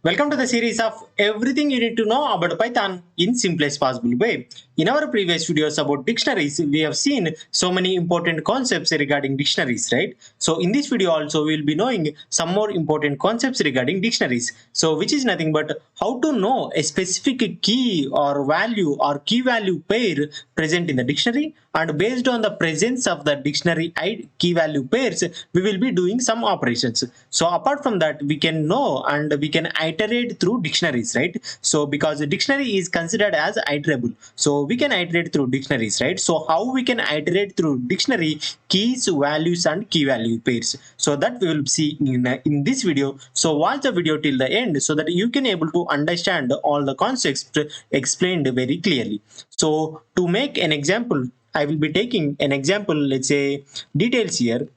Welcome to the series of everything you need to know about Python in simplest possible way. In our previous videos about dictionaries, we have seen so many important concepts regarding dictionaries, right? So in this video also we will be knowing some more important concepts regarding dictionaries. So which is nothing but how to know a specific key or value or key value pair present in the dictionary, and based on the presence of the dictionary key value pairs, we will be doing some operations. So apart from that, we can know and we can iterate through dictionaries, right? So because the dictionary is considered as iterable, so we can iterate through dictionaries, right? So how we can iterate through dictionary keys, values and key value pairs, so that we will see in this video. So watch the video till the end so that you can able to understand all the concepts explained very clearly. So to make an example, I will be taking an example, let's say details here.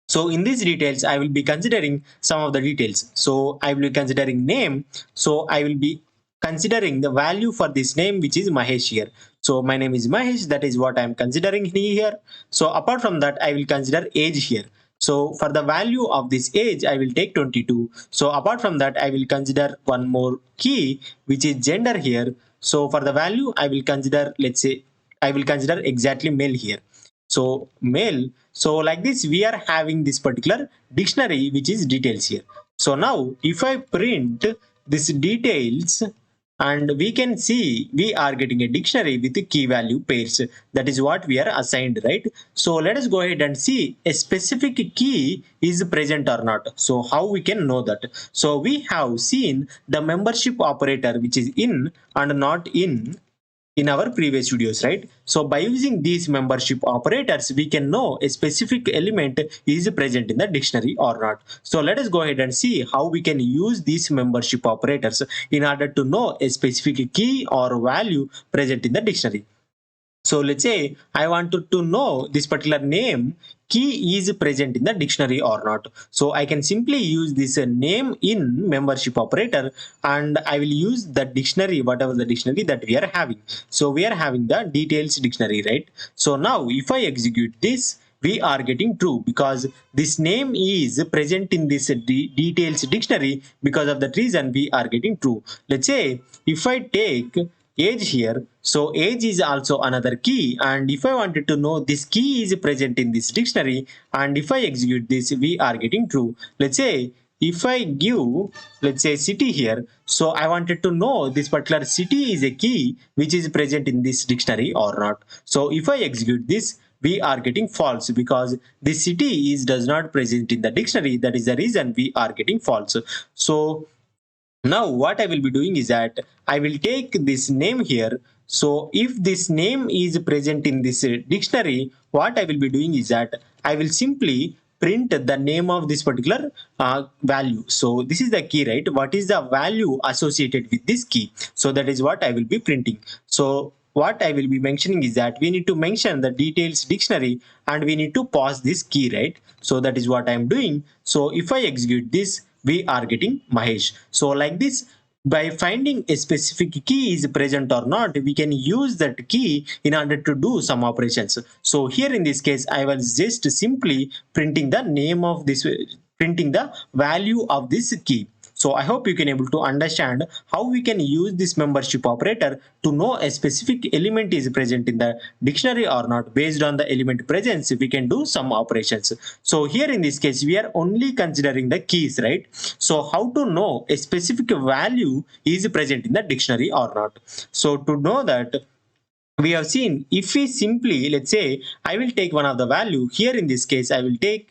So in these details, I will be considering some of the details. So I will be considering name. So I will be considering the value for this name, which is Mahesh here. So my name is Mahesh. That is what I am considering here. So apart from that, I will consider age here. So for the value of this age, I will take 22. So apart from that, I will consider one more key, which is gender here. So for the value, I will consider, let's say, I will consider exactly male here. So male. So like this, we are having this particular dictionary, which is details here. So now if I print this details, and we can see we are getting a dictionary with the key value pairs. That is what we are assigned, right? So let us go ahead and see a specific key is present or not. So how we can know that? So we have seen the membership operator, which is in and not in our previous videos, right? So by using these membership operators, we can know a specific element is present in the dictionary or not. So let us go ahead and see how we can use these membership operators in order to know a specific key or value present in the dictionary. So let's say I wanted to know this particular name key is present in the dictionary or not. So I can simply use this name in membership operator, and I will use the dictionary, whatever the dictionary that we are having. So we are having the details dictionary, right? So now if I execute this, we are getting true because this name is present in this details dictionary. Because of that reason, we are getting true. Let's say if I take age here, so age is also another key, and if I wanted to know this key is present in this dictionary, and if I execute this, we are getting true. Let's say if I give, let's say city here, so I wanted to know this particular city is a key which is present in this dictionary or not. So if I execute this, we are getting false because the city is does not present in the dictionary. That is the reason we are getting false. So now what I will be doing is that I will take this name here. So if this name is present in this dictionary, what I will be doing is that I will simply print the name of this particular value. So this is the key, right? What is the value associated with this key? So that is what I will be printing. So what I will be mentioning is that we need to mention the details dictionary and we need to pause this key, right? So that is what I am doing. So if I execute this, we are getting Mahesh. So like this, by finding a specific key is present or not, we can use that key in order to do some operations. So here in this case, I was just simply printing the name of this, printing the value of this key. So I hope you can able to understand how we can use this membership operator to know a specific element is present in the dictionary or not. Based on the element presence, we can do some operations. So here in this case, we are only considering the keys, right? So how to know a specific value is present in the dictionary or not? So to know that, we have seen if we simply, let's say I will take one of the value here. In this case, I will take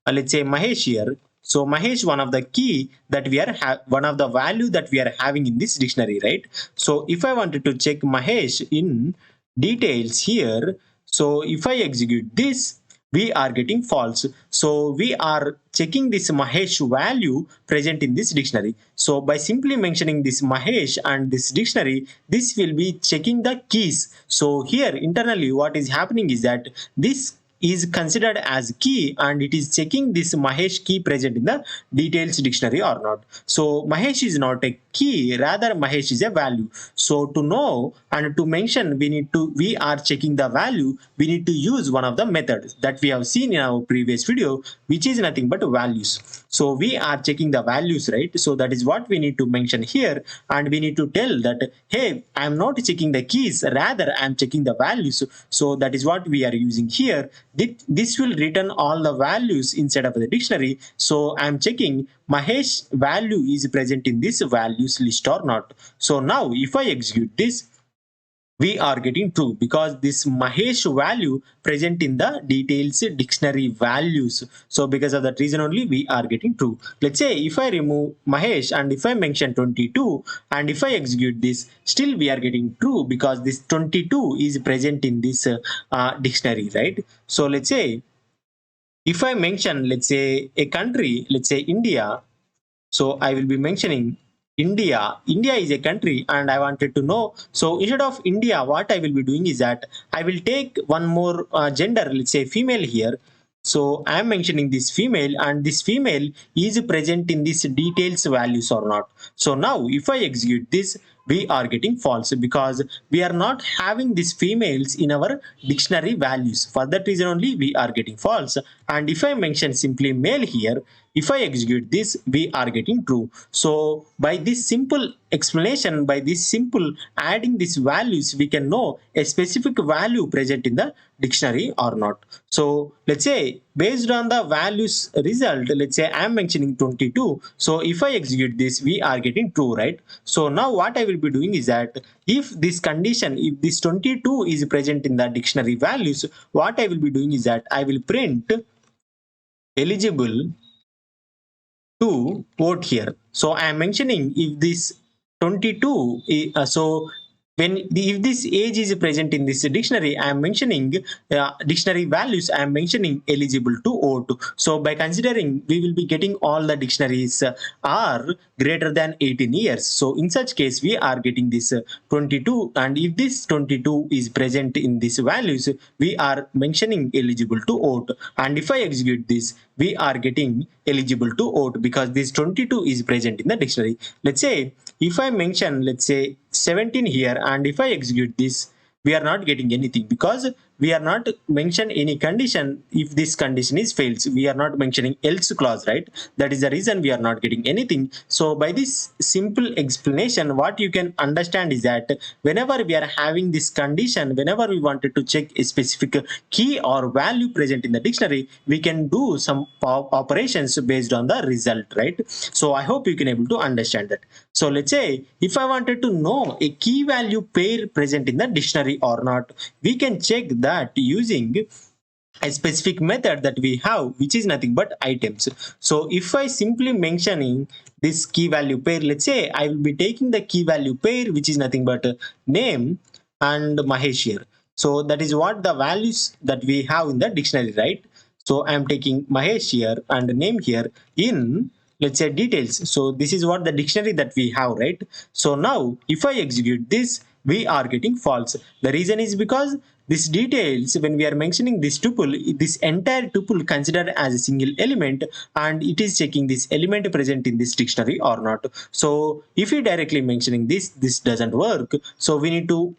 let's say Mahesh here. So Mahesh, one of the key that we are one of the value that we are having in this dictionary, right? So if I wanted to check Mahesh in details here, so if I execute this, we are getting false. So we are checking this Mahesh value present in this dictionary. So by simply mentioning this Mahesh and this dictionary, this will be checking the keys. So here internally what is happening is that this is considered as key and it is checking this Mahesh key present in the details dictionary or not. So Mahesh is not a key, rather Mahesh is a value. So to know and to mention, we are checking the value, we need to use one of the methods that we have seen in our previous video, which is nothing but values. So we are checking the values, right? So that is what we need to mention here, and we need to tell that, hey, I'm not checking the keys, rather I'm checking the values. So that is what we are using here. This will return all the values inside of the dictionary. So I'm checking Mahesh value is present in this values list or not. So now if I execute this, we are getting true because this Mahesh value present in the details dictionary values. So because of that reason only we are getting true. Let's say if I remove Mahesh and if I mention 22 and if I execute this, still we are getting true because this 22 is present in this dictionary, right? So let's say if I mention, let's say a country, let's say India, so I will be mentioning India. India is a country and I wanted to know. So instead of India, what I will be doing is that I will take one more gender, let's say female here. So I am mentioning this female and this female is present in this details values or not. So now if I execute this, we are getting false because we are not having these females in our dictionary values. For that reason only we are getting false. And if I mention simply male here, if I execute this, we are getting true. So by this simple explanation, by this simple adding these values, we can know a specific value present in the dictionary or not. So let's say based on the values result, let's say I'm mentioning 22. So if I execute this, we are getting true, right? So now what I will be doing is that if this condition, if this 22 is present in the dictionary values, what I will be doing is that I will print eligible to vote here. So I am mentioning if this 22, so if this age is present in this dictionary, I am mentioning dictionary values, I am mentioning eligible to vote. So by considering, we will be getting all the dictionaries are greater than 18 years. So in such case, we are getting this 22, and if this 22 is present in these values, we are mentioning eligible to vote. And if I execute this, we are getting eligible to vote because this 22 is present in the dictionary. Let's say if I mention, let's say 17 here, and if I execute this, we are not getting anything because we are not mention any condition. If this condition is fails, we are not mentioning else clause, right? That is the reason we are not getting anything. So by this simple explanation, what you can understand is that whenever we are having this condition, whenever we wanted to check a specific key or value present in the dictionary, we can do some operations based on the result, right? So I hope you can able to understand that. So let's say if I wanted to know a key value pair present in the dictionary or not, we can check that using a specific method that we have, which is nothing but items. So if I simply mentioning this key value pair, let's say I will be taking the key value pair, which is nothing but name and Mahesh here. So that is what the values that we have in the dictionary, right? So I am taking Mahesh here and name here in, let's say, details. So this is what the dictionary that we have, right? So now if I execute this, we are getting false. The reason is because this details, when we are mentioning this tuple, this entire tuple considered as a single element, and it is checking this element present in this dictionary or not. So if we directly mentioning this doesn't work. So we need to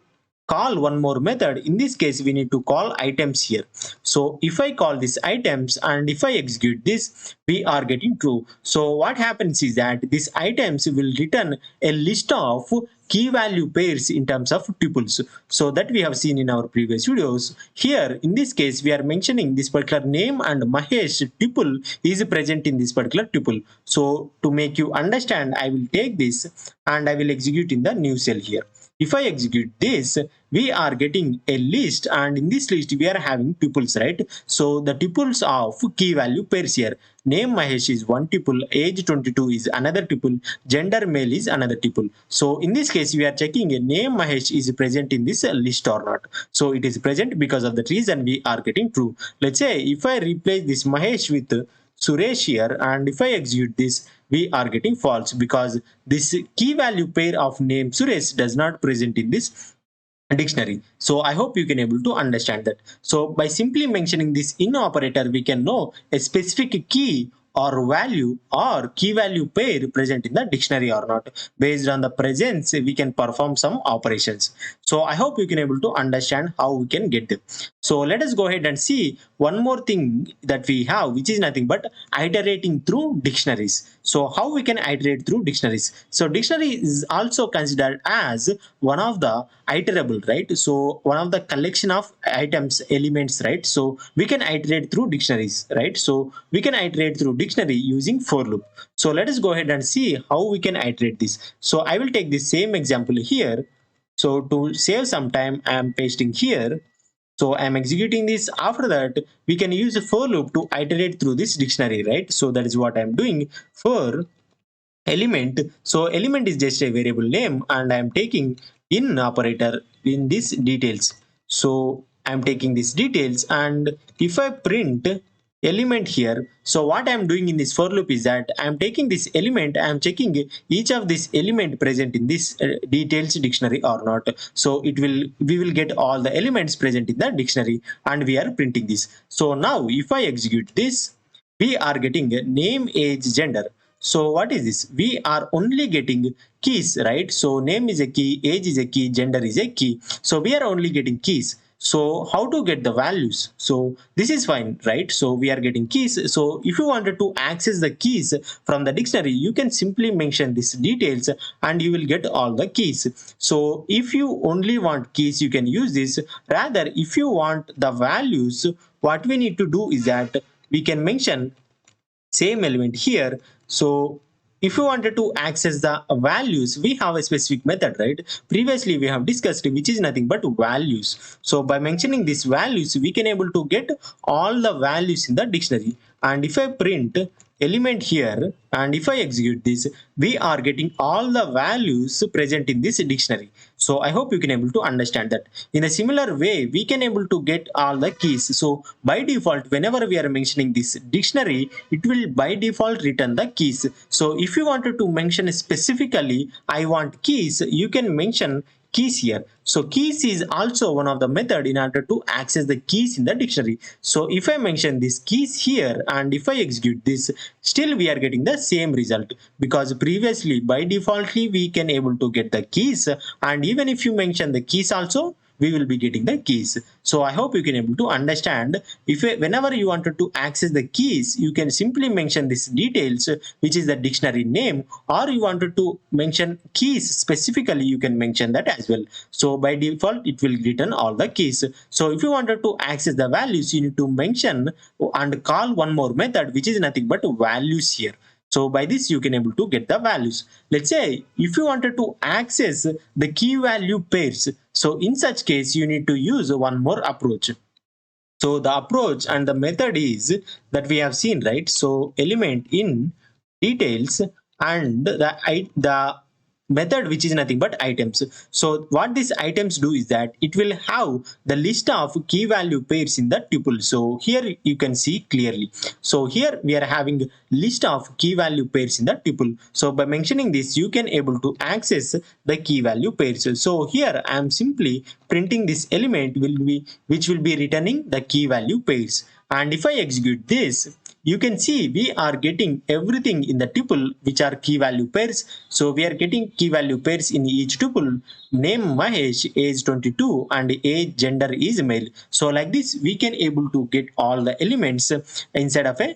call one more method. In this case, we need to call items here. So if I call this items and if I execute this, we are getting true. So what happens is that these items will return a list of key value pairs in terms of tuples. So that we have seen in our previous videos. Here, in this case, we are mentioning this particular name and Mahesh tuple is present in this particular tuple. So to make you understand, I will take this and I will execute in the new cell here. If I execute this, we are getting a list, and in this list we are having tuples, right? So the tuples of key value pairs here. Name Mahesh is one tuple, age 22 is another tuple, gender male is another tuple. So in this case, we are checking a name Mahesh is present in this list or not. So it is present, because of that reason we are getting true. Let's say if I replace this Mahesh with Suresh here, and if I execute this, we are getting false because this key value pair of name Suresh does not present in this dictionary. So I hope you can able to understand that. So by simply mentioning this in operator, we can know a specific key or value or key value pair present in the dictionary or not. Based on the presence, we can perform some operations. So I hope you can able to understand how we can get them. So let us go ahead and see one more thing that we have, which is nothing but iterating through dictionaries. So how we can iterate through dictionaries? So dictionary is also considered as one of the iterable, right? So one of the collection of items, elements, right? So we can iterate through dictionaries, right? So we can iterate through dictionary using for loop. So let us go ahead and see how we can iterate this. So I will take the same example here. So to save some time, I am pasting here. So I'm executing this. After that, we can use a for loop to iterate through this dictionary, right? So that is what I'm doing. For element, so element is just a variable name, and I'm taking in operator in this details. So I'm taking these details, and if I print element here, so what I'm doing in this for loop is that I'm taking this element, I'm checking each of this element present in this details dictionary or not. So we will get all the elements present in the dictionary, and we are printing this. So now if I execute this, we are getting name, age, gender. So what is this? We are only getting keys, right? So name is a key, age is a key, gender is a key. So we are only getting keys. So how to get the values? So this is fine, right? So we are getting keys. So if you wanted to access the keys from the dictionary, you can simply mention these details and you will get all the keys. So if you only want keys, you can use this. Rather, if you want the values, what we need to do is that we can mention same element here. So if you wanted to access the values, we have a specific method, right? Previously we have discussed, which is nothing but values. So by mentioning these values, we can able to get all the values in the dictionary. And if I print element here and if I execute this, we are getting all the values present in this dictionary. So I hope you can able to understand that. In a similar way, we can able to get all the keys. So by default, whenever we are mentioning this dictionary, it will by default return the keys. So if you wanted to mention specifically, I want keys, you can mention keys here. So keys is also one of the method in order to access the keys in the dictionary. So if I mention these keys here and if I execute this, still we are getting the same result, because previously by defaultly we can able to get the keys, and even if you mention the keys also, we will be getting the keys. So I hope you can able to understand. If whenever you wanted to access the keys, you can simply mention these details, which is the dictionary name, or you wanted to mention keys specifically, you can mention that as well. So by default, it will return all the keys. So if you wanted to access the values, you need to mention and call one more method, which is nothing but values here. So by this, you can able to get the values. Let's say if you wanted to access the key value pairs, so in such case, you need to use one more approach. So the approach and the method is that we have seen, right? So element in details and the method, which is nothing but items. So what these items do is that it will have the list of key value pairs in the tuple. So here you can see clearly. So here we are having list of key value pairs in the tuple. So by mentioning this, you can able to access the key value pairs. So here I am simply printing this element which will be returning the key value pairs. And if I execute this, you can see we are getting everything in the tuple which are key value pairs. So we are getting key value pairs in each tuple. Name Mahesh, age 22, and age, gender is male. So like this, we can able to get all the elements inside of a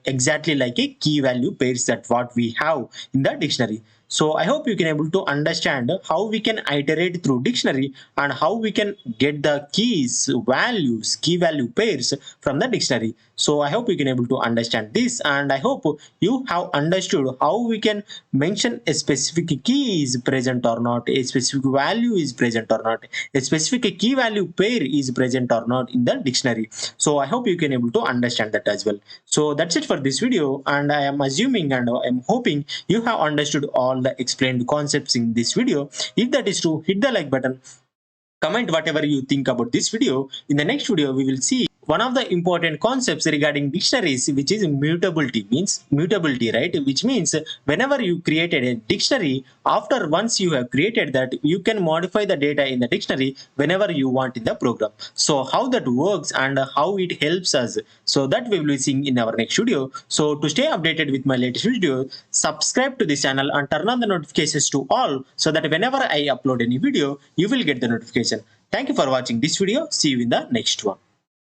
exactly like a key value pairs that what we have in the dictionary. So I hope you can able to understand how we can iterate through dictionary and how we can get the keys, values, key value pairs from the dictionary. So I hope you can able to understand this, and I hope you have understood how we can mention a specific key is present or not, a specific value is present or not, a specific key value pair is present or not in the dictionary. So I hope you can able to understand that as well. So that's it for this video, and I am assuming and I am hoping you have understood all the explained concepts in this video. If that is true, hit the like button, comment whatever you think about this video. In the next video, we will see one of the important concepts regarding dictionaries, which is mutability, means mutability, right? Which means whenever you created a dictionary, after once you have created that, you can modify the data in the dictionary whenever you want in the program. So how that works and how it helps us, so that we will be seeing in our next video. So to stay updated with my latest video, subscribe to this channel and turn on the notifications to all, so that whenever I upload any video, you will get the notification. Thank you for watching this video. See you in the next one.